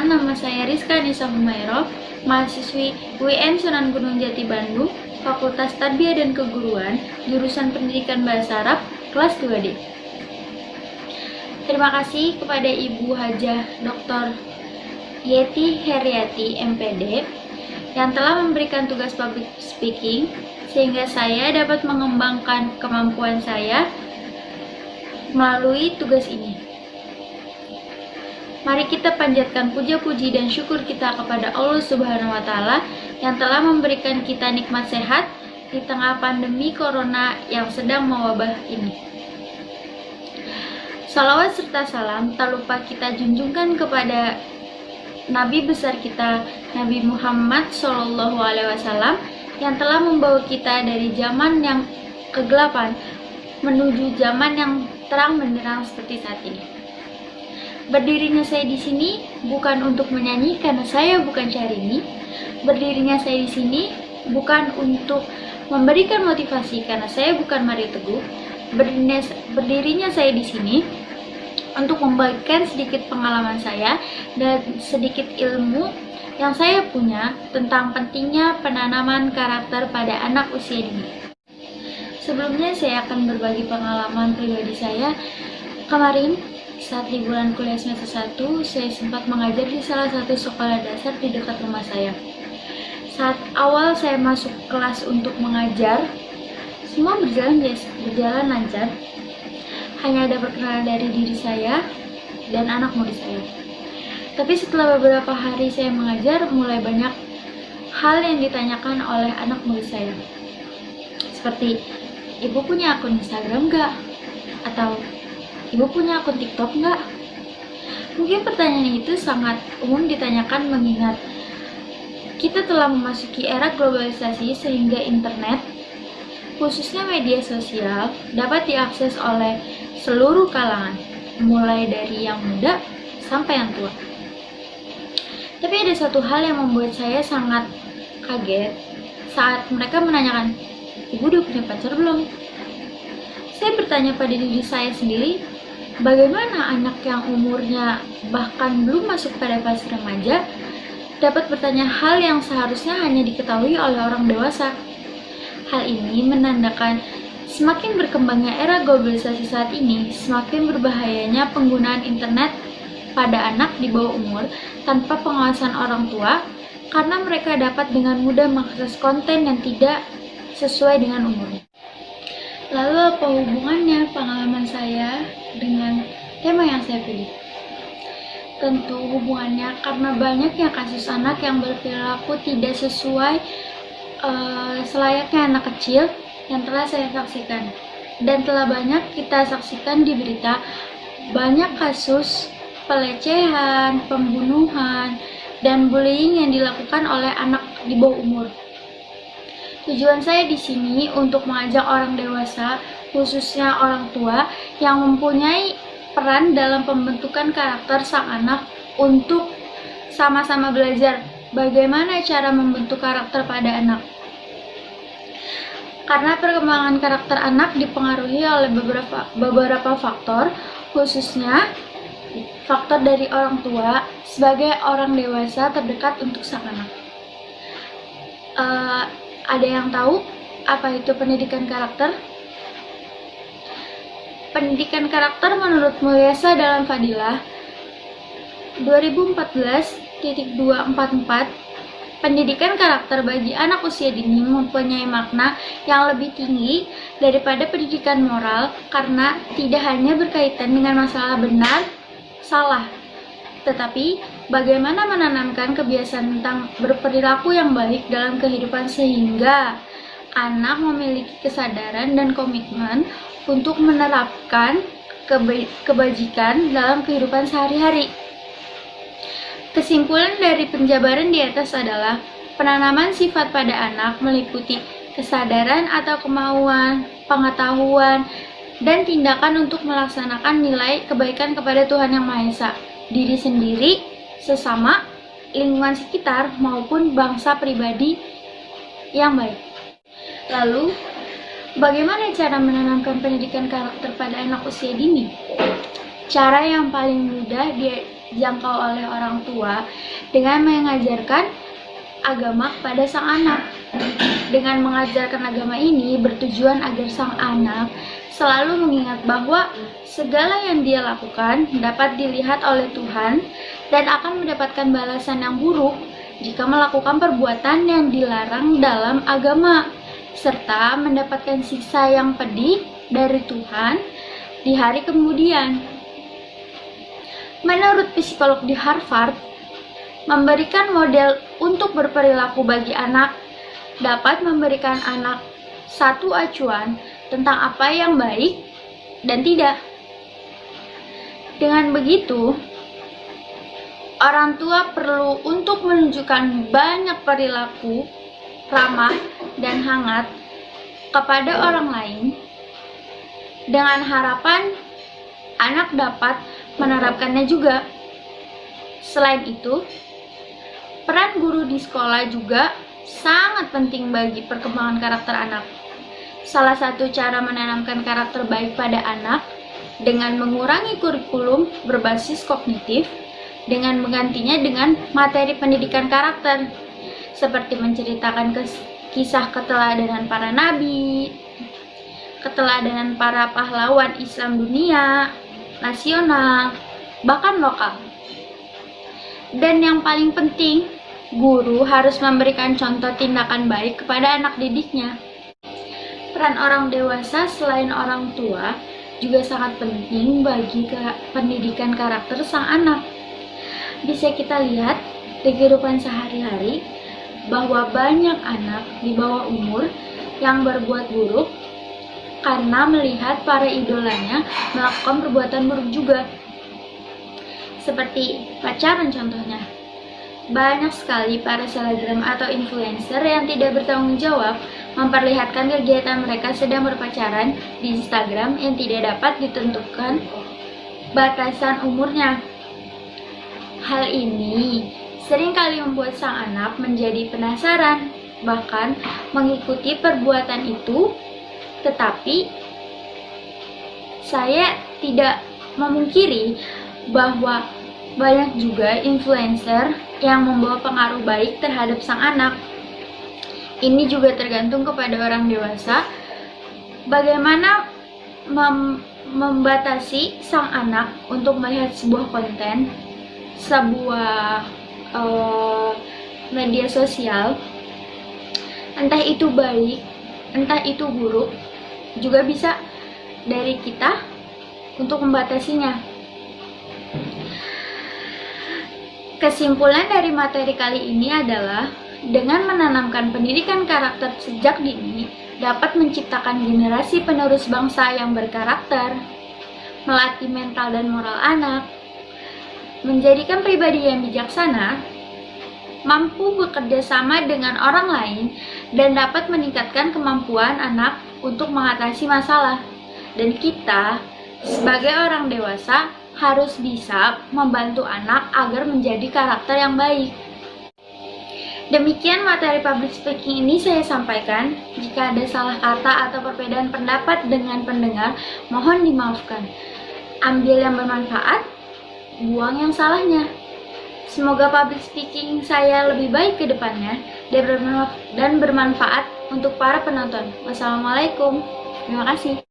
perkenalkan, nama saya Rizka Nisa Humairah, mahasiswi UIN Sunan Gunung Jati Bandung, Fakultas Tarbiyah dan Keguruan, jurusan Pendidikan Bahasa Arab, kelas 2D. Terima kasih kepada Ibu Hajah Dr. Yeti Heriati, MPD, yang telah memberikan tugas public speaking, sehingga saya dapat mengembangkan kemampuan saya melalui tugas ini. Mari kita panjatkan puja-puji dan syukur kita kepada Allah Subhanahu wa Ta'ala yang telah memberikan kita nikmat sehat di tengah pandemi corona yang sedang mewabah ini. Salawat serta salam tak lupa kita junjungkan kepada Nabi besar kita, Nabi Muhammad SAW, yang telah membawa kita dari zaman yang kegelapan menuju zaman yang terang benderang seperti saat ini. Berdirinya saya di sini bukan untuk menyanyi karena saya bukan Syahrini. Berdirinya saya di sini bukan untuk memberikan motivasi karena saya bukan Mario Teguh. Berdirinya saya di sini untuk membagikan sedikit pengalaman saya dan sedikit ilmu yang saya punya tentang pentingnya penanaman karakter pada anak usia dini. Sebelumnya saya akan berbagi pengalaman pribadi saya. Kemarin saat liburan kuliah semester 1, saya sempat mengajar di salah satu sekolah dasar di dekat rumah saya. Saat awal saya masuk kelas untuk mengajar, semua berjalan lancar. Hanya ada perkenalan dari diri saya dan anak murid saya. Tapi setelah beberapa hari saya mengajar, mulai banyak hal yang ditanyakan oleh anak murid saya. Seperti, ibu punya akun Instagram nggak? Atau, ibu punya akun TikTok nggak? Mungkin pertanyaan itu sangat umum ditanyakan mengingat kita telah memasuki era globalisasi sehingga internet, khususnya media sosial, dapat diakses oleh seluruh kalangan, mulai dari yang muda sampai yang tua. Tapi ada satu hal yang membuat saya sangat kaget saat mereka menanyakan, ibu udah punya pacar belum? Saya bertanya pada diri saya sendiri, bagaimana anak yang umurnya bahkan belum masuk pada fase remaja dapat bertanya hal yang seharusnya hanya diketahui oleh orang dewasa? Hal ini menandakan semakin berkembangnya era globalisasi saat ini, semakin berbahayanya penggunaan internet pada anak di bawah umur tanpa pengawasan orang tua, karena mereka dapat dengan mudah mengakses konten yang tidak sesuai dengan umurnya. Lalu apa hubungannya pengalaman saya dengan tema yang saya pilih? Tentu hubungannya karena banyaknya kasus anak yang berperilaku tidak sesuai selayaknya anak kecil yang telah saya saksikan. Dan telah banyak kita saksikan di berita, banyak kasus pelecehan, pembunuhan, dan bullying yang dilakukan oleh anak di bawah umur. Tujuan saya di sini untuk mengajak orang dewasa, khususnya orang tua, yang mempunyai peran dalam pembentukan karakter sang anak untuk sama-sama belajar bagaimana cara membentuk karakter pada anak. Karena perkembangan karakter anak dipengaruhi oleh beberapa faktor, khususnya faktor dari orang tua sebagai orang dewasa terdekat untuk sang anak. Ada yang tahu apa itu pendidikan karakter? Pendidikan karakter menurut Mulyasa dalam Fadilah 2014.244, pendidikan karakter bagi anak usia dini mempunyai makna yang lebih tinggi daripada pendidikan moral karena tidak hanya berkaitan dengan masalah benar, salah, tetapi bagaimana menanamkan kebiasaan tentang berperilaku yang baik dalam kehidupan sehingga anak memiliki kesadaran dan komitmen untuk menerapkan kebajikan dalam kehidupan sehari-hari. Kesimpulan dari penjabaran di atas adalah penanaman sifat pada anak meliputi kesadaran atau kemauan, pengetahuan, dan tindakan untuk melaksanakan nilai kebaikan kepada Tuhan Yang Maha Esa, diri sendiri, sesama, lingkungan sekitar, maupun bangsa pribadi yang baik. Lalu, bagaimana cara menanamkan pendidikan karakter pada anak usia dini? Cara yang paling mudah dijangkau oleh orang tua dengan mengajarkan agama kepada sang anak. Dengan mengajarkan agama ini bertujuan agar sang anak selalu mengingat bahwa segala yang dia lakukan dapat dilihat oleh Tuhan dan akan mendapatkan balasan yang buruk jika melakukan perbuatan yang dilarang dalam agama, serta mendapatkan siksa yang pedih dari Tuhan di hari kemudian. Menurut psikolog di Harvard, memberikan model untuk berperilaku bagi anak dapat memberikan anak satu acuan tentang apa yang baik dan tidak. Dengan begitu, orang tua perlu untuk menunjukkan banyak perilaku ramah dan hangat kepada orang lain dengan harapan anak dapat menerapkannya juga. Selain itu, peran guru di sekolah juga sangat penting bagi perkembangan karakter anak. Salah satu cara menanamkan karakter baik pada anak dengan mengurangi kurikulum berbasis kognitif dengan menggantinya dengan materi pendidikan karakter seperti menceritakan kisah keteladanan para nabi, keteladanan para pahlawan Islam dunia, nasional, bahkan lokal. Dan yang paling penting, guru harus memberikan contoh tindakan baik kepada anak didiknya. Peran orang dewasa selain orang tua juga sangat penting bagi pendidikan karakter sang anak. Bisa kita lihat di kehidupan sehari-hari bahwa banyak anak di bawah umur yang berbuat buruk karena melihat para idolanya melakukan perbuatan buruk juga. Seperti pacaran contohnya. Banyak sekali para selebgram atau influencer yang tidak bertanggung jawab memperlihatkan kegiatan mereka sedang berpacaran di Instagram yang tidak dapat ditentukan batasan umurnya. Hal ini seringkali membuat sang anak menjadi penasaran, bahkan mengikuti perbuatan itu, tetapi saya tidak memungkiri bahwa banyak juga influencer yang membawa pengaruh baik terhadap sang anak. Ini juga tergantung kepada orang dewasa bagaimana membatasi sang anak untuk melihat sebuah konten, sebuah media sosial, entah itu baik, entah itu buruk, juga bisa dari kita untuk membatasinya. Kesimpulan dari materi kali ini adalah dengan menanamkan pendidikan karakter sejak dini dapat menciptakan generasi penerus bangsa yang berkarakter, melatih mental dan moral anak, menjadikan pribadi yang bijaksana, mampu bekerja sama dengan orang lain, dan dapat meningkatkan kemampuan anak untuk mengatasi masalah. Dan kita, sebagai orang dewasa, harus bisa membantu anak agar menjadi karakter yang baik. Demikian materi public speaking ini saya sampaikan. Jika ada salah kata atau perbedaan pendapat dengan pendengar, mohon dimaafkan. Ambil yang bermanfaat, buang yang salahnya. Semoga public speaking saya lebih baik ke depannya dan bermanfaat untuk para penonton. Wassalamualaikum. Terima kasih.